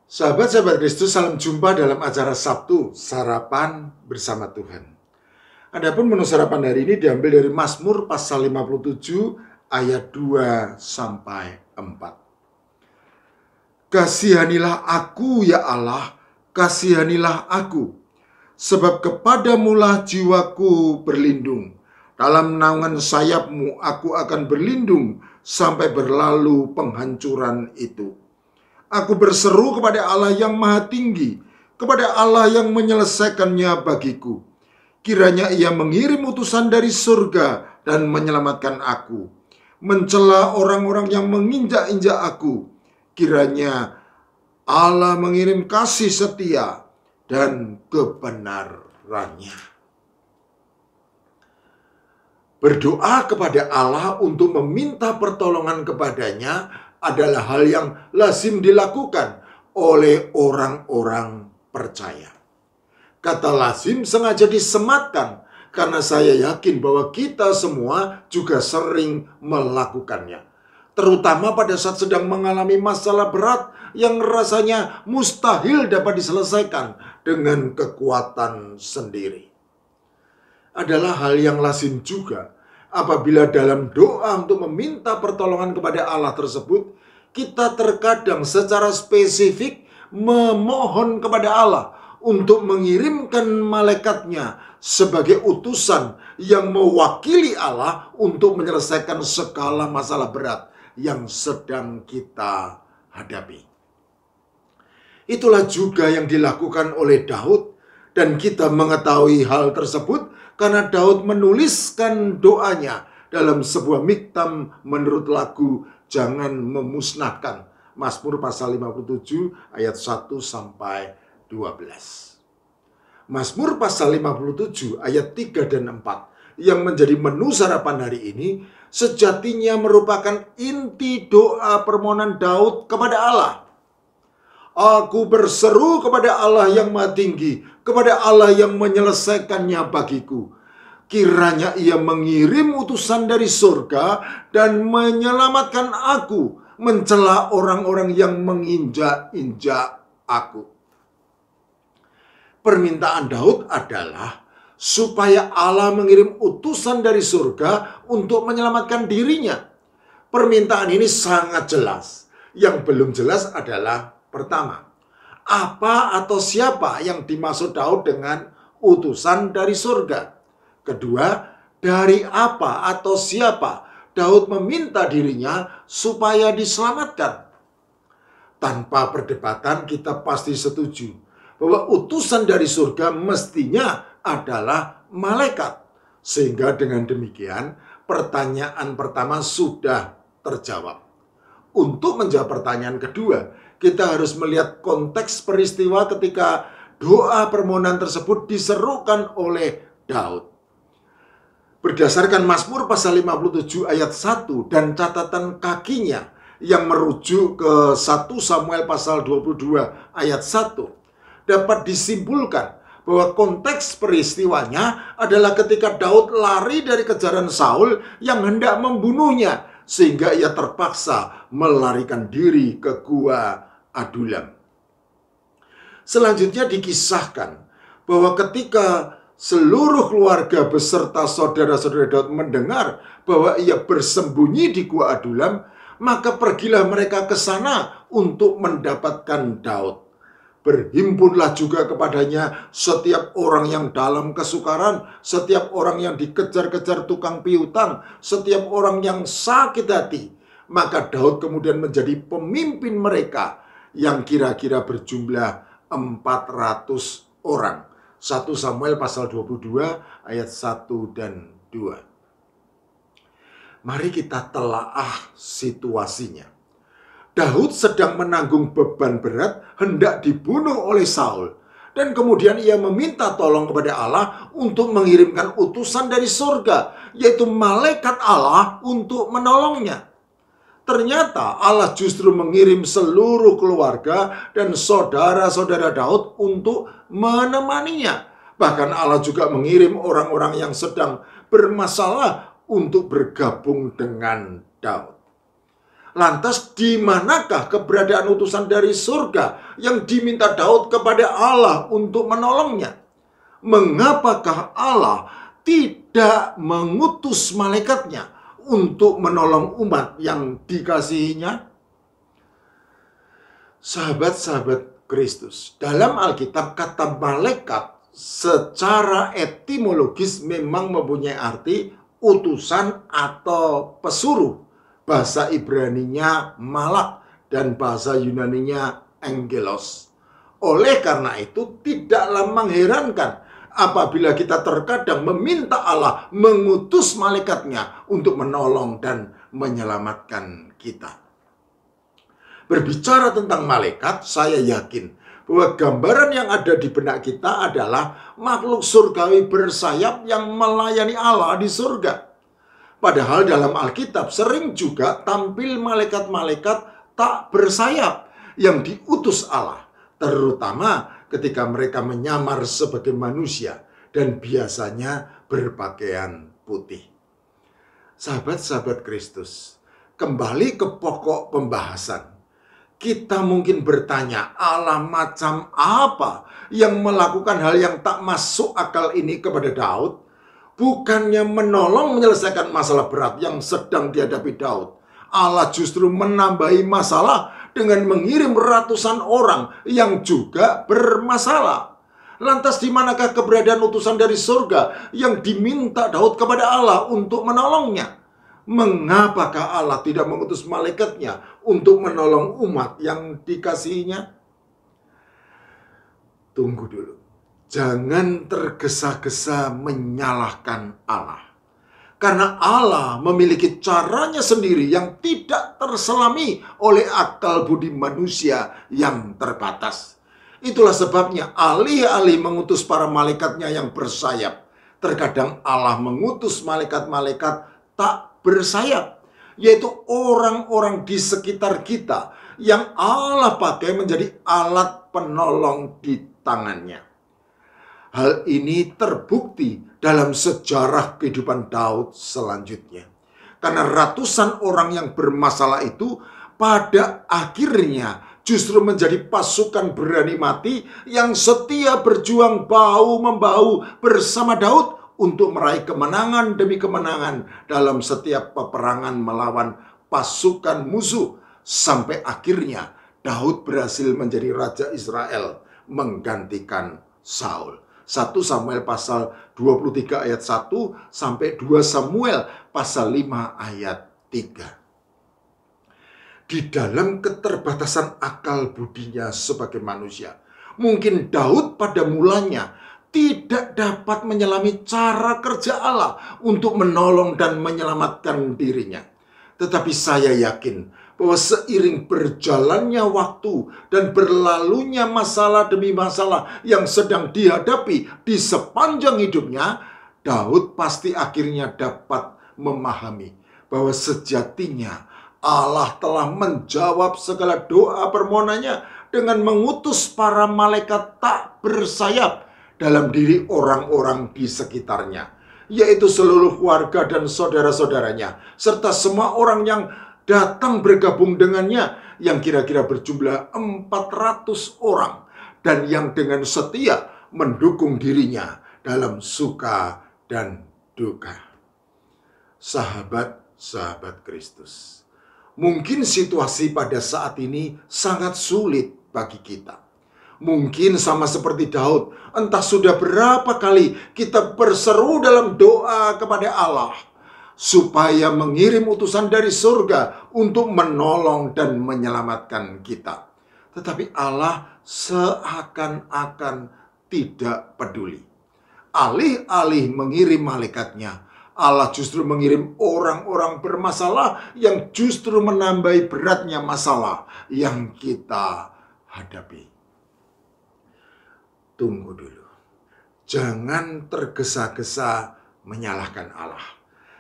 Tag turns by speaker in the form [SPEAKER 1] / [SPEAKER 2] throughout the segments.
[SPEAKER 1] Sahabat-sahabat Kristus, salam jumpa dalam acara Sabtu, Sarapan Bersama Tuhan. Adapun menu sarapan hari ini diambil dari Mazmur pasal 57 ayat 2 sampai 4. Kasihanilah aku ya Allah, kasihanilah aku, sebab kepadamulah jiwaku berlindung. Dalam naungan sayapmu aku akan berlindung sampai berlalu penghancuran itu. Aku berseru kepada Allah yang maha tinggi, kepada Allah yang menyelesaikannya bagiku. Kiranya ia mengirim utusan dari surga dan menyelamatkan aku, mencela orang-orang yang menginjak-injak aku. Kiranya Allah mengirim kasih setia dan kebenarannya. Berdoa kepada Allah untuk meminta pertolongan kepadanya adalah hal yang lazim dilakukan oleh orang-orang percaya. Kata lazim sengaja disematkan karena saya yakin bahwa kita semua juga sering melakukannya. Terutama pada saat sedang mengalami masalah berat yang rasanya mustahil dapat diselesaikan dengan kekuatan sendiri. Adalah hal yang lazim juga apabila dalam doa untuk meminta pertolongan kepada Allah tersebut, kita terkadang secara spesifik memohon kepada Allah untuk mengirimkan malaikatnya sebagai utusan yang mewakili Allah untuk menyelesaikan segala masalah berat yang sedang kita hadapi. Itulah juga yang dilakukan oleh Daud, dan kita mengetahui hal tersebut karena Daud menuliskan doanya dalam sebuah miktam menurut lagu Jangan Memusnahkan. Mazmur pasal 57 ayat 1 sampai 12. Mazmur pasal 57 ayat 3 dan 4 yang menjadi menu sarapan hari ini sejatinya merupakan inti doa permohonan Daud kepada Allah. Aku berseru kepada Allah yang maha tinggi, kepada Allah yang menyelesaikannya bagiku. Kiranya ia mengirim utusan dari surga dan menyelamatkan aku, mencela orang-orang yang menginjak-injak aku. Permintaan Daud adalah supaya Allah mengirim utusan dari surga untuk menyelamatkan dirinya. Permintaan ini sangat jelas. Yang belum jelas adalah pertama, apa atau siapa yang dimaksud Daud dengan utusan dari surga? Kedua, dari apa atau siapa Daud meminta dirinya supaya diselamatkan? Tanpa perdebatan kita pasti setuju bahwa utusan dari surga mestinya adalah malaikat. Sehingga dengan demikian pertanyaan pertama sudah terjawab. Untuk menjawab pertanyaan kedua, kita harus melihat konteks peristiwa ketika doa permohonan tersebut diserukan oleh Daud. Berdasarkan Mazmur pasal 57 ayat 1 dan catatan kakinya yang merujuk ke 1 Samuel pasal 22 ayat 1, dapat disimpulkan bahwa konteks peristiwanya adalah ketika Daud lari dari kejaran Saul yang hendak membunuhnya, sehingga ia terpaksa melarikan diri ke gua Adulam. Selanjutnya dikisahkan bahwa ketika seluruh keluarga beserta saudara-saudara Daud mendengar bahwa ia bersembunyi di gua Adulam, maka pergilah mereka ke sana untuk mendapatkan Daud. Berhimpunlah juga kepadanya setiap orang yang dalam kesukaran, setiap orang yang dikejar-kejar tukang piutang, setiap orang yang sakit hati. Maka Daud kemudian menjadi pemimpin mereka yang kira-kira berjumlah 400 orang. 1 Samuel pasal 22 ayat 1 dan 2. Mari kita telaah situasinya. Daud sedang menanggung beban berat hendak dibunuh oleh Saul. Dan kemudian ia meminta tolong kepada Allah untuk mengirimkan utusan dari surga, yaitu malaikat Allah untuk menolongnya. Ternyata Allah justru mengirim seluruh keluarga dan saudara-saudara Daud untuk menemaninya. Bahkan Allah juga mengirim orang-orang yang sedang bermasalah untuk bergabung dengan Daud. Lantas di manakah keberadaan utusan dari surga yang diminta Daud kepada Allah untuk menolongnya? Mengapakah Allah tidak mengutus malaikatnya untuk menolong umat yang dikasihinya? Sahabat-sahabat Kristus, dalam Alkitab kata malaikat secara etimologis memang mempunyai arti utusan atau pesuruh. Bahasa Ibraninya malak dan bahasa Yunaninya angelos. Oleh karena itu tidaklah mengherankan apabila kita terkadang meminta Allah mengutus malaikatnya untuk menolong dan menyelamatkan kita. Berbicara tentang malaikat, saya yakin bahwa gambaran yang ada di benak kita adalah makhluk surgawi bersayap yang melayani Allah di surga. Padahal dalam Alkitab sering juga tampil malaikat-malaikat tak bersayap yang diutus Allah, terutama ketika mereka menyamar sebagai manusia dan biasanya berpakaian putih. Sahabat-sahabat Kristus, kembali ke pokok pembahasan. Kita mungkin bertanya, Allah macam apa yang melakukan hal yang tak masuk akal ini kepada Daud? Bukannya menolong menyelesaikan masalah berat yang sedang dihadapi Daud. Allah justru menambahi masalah dengan mengirim ratusan orang yang juga bermasalah. Lantas di manakah keberadaan utusan dari surga yang diminta Daud kepada Allah untuk menolongnya? Mengapakah Allah tidak mengutus malaikatnya untuk menolong umat yang dikasihinya? Tunggu dulu. Jangan tergesa-gesa menyalahkan Allah. Karena Allah memiliki caranya sendiri yang tidak terselami oleh akal budi manusia yang terbatas. Itulah sebabnya alih-alih mengutus para malaikatnya yang bersayap, terkadang Allah mengutus malaikat-malaikat tak bersayap, yaitu orang-orang di sekitar kita yang Allah pakai menjadi alat penolong di tangannya. Hal ini terbukti dalam sejarah kehidupan Daud selanjutnya. Karena ratusan orang yang bermasalah itu pada akhirnya justru menjadi pasukan berani mati yang setia berjuang bahu-membahu bersama Daud untuk meraih kemenangan demi kemenangan dalam setiap peperangan melawan pasukan musuh. Sampai akhirnya Daud berhasil menjadi Raja Israel menggantikan Saul. 1 Samuel pasal 23 ayat 1 sampai 2 Samuel pasal 5 ayat 3. Di dalam keterbatasan akal budinya sebagai manusia, mungkin Daud pada mulanya tidak dapat menyelami cara kerja Allah untuk menolong dan menyelamatkan dirinya. Tetapi saya yakin bahwa seiring berjalannya waktu dan berlalunya masalah demi masalah yang sedang dihadapi di sepanjang hidupnya, Daud pasti akhirnya dapat memahami bahwa sejatinya Allah telah menjawab segala doa permohonannya dengan mengutus para malaikat tak bersayap dalam diri orang-orang di sekitarnya, yaitu seluruh keluarga dan saudara-saudaranya, serta semua orang yang datang bergabung dengannya, yang kira-kira berjumlah 400 orang, dan yang dengan setia mendukung dirinya dalam suka dan duka. Sahabat-sahabat Kristus, mungkin situasi pada saat ini sangat sulit bagi kita. Mungkin sama seperti Daud, entah sudah berapa kali kita berseru dalam doa kepada Allah supaya mengirim utusan dari surga untuk menolong dan menyelamatkan kita. Tetapi Allah seakan-akan tidak peduli. Alih-alih mengirim malaikatnya, Allah justru mengirim orang-orang bermasalah yang justru menambahi beratnya masalah yang kita hadapi. Tunggu dulu. Jangan tergesa-gesa menyalahkan Allah.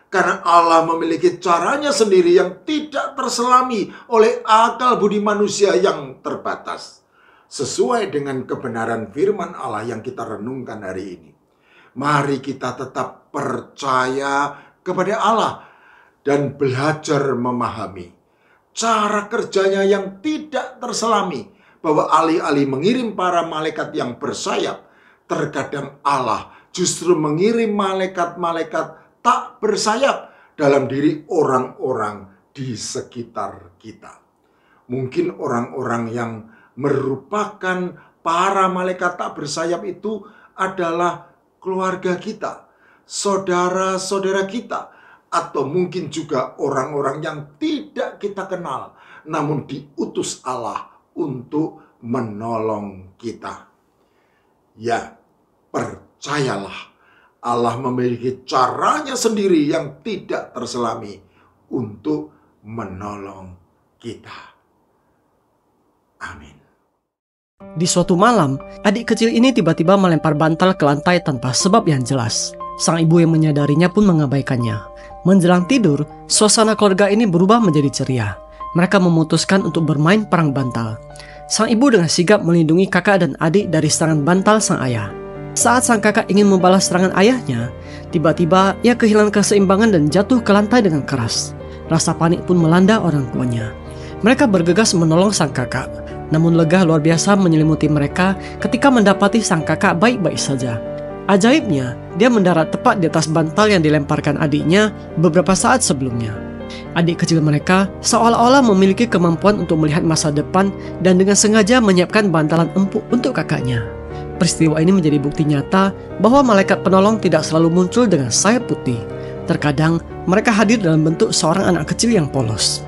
[SPEAKER 1] Karena Allah memiliki caranya sendiri yang tidak terselami oleh akal budi manusia yang terbatas. Sesuai dengan kebenaran firman Allah yang kita renungkan hari ini, mari kita tetap percaya kepada Allah dan belajar memahami cara kerjanya yang tidak terselami, bahwa alih-alih mengirim para malaikat yang bersayap, terkadang Allah justru mengirim malaikat-malaikat tak bersayap dalam diri orang-orang di sekitar kita. Mungkin orang-orang yang merupakan para malaikat tak bersayap itu adalah keluarga kita, saudara-saudara kita, atau mungkin juga orang-orang yang tidak kita kenal, namun diutus Allah untuk menolong kita. Ya, percayalah, Allah memiliki caranya sendiri yang tidak terselami untuk menolong kita. Amin.
[SPEAKER 2] Di suatu malam, adik kecil ini tiba-tiba melempar bantal ke lantai tanpa sebab yang jelas. Sang ibu yang menyadarinya pun mengabaikannya. Menjelang tidur, suasana keluarga ini berubah menjadi ceria. Mereka memutuskan untuk bermain perang bantal. Sang ibu dengan sigap melindungi kakak dan adik dari serangan bantal sang ayah. Saat sang kakak ingin membalas serangan ayahnya, tiba-tiba ia kehilangan keseimbangan dan jatuh ke lantai dengan keras. Rasa panik pun melanda orang tuanya. Mereka bergegas menolong sang kakak. Namun lega luar biasa menyelimuti mereka ketika mendapati sang kakak baik-baik saja. Ajaibnya, dia mendarat tepat di atas bantal yang dilemparkan adiknya beberapa saat sebelumnya. Adik kecil mereka seolah-olah memiliki kemampuan untuk melihat masa depan dan dengan sengaja menyiapkan bantalan empuk untuk kakaknya. Peristiwa ini menjadi bukti nyata bahwa malaikat penolong tidak selalu muncul dengan sayap putih. Terkadang mereka hadir dalam bentuk seorang anak kecil yang polos.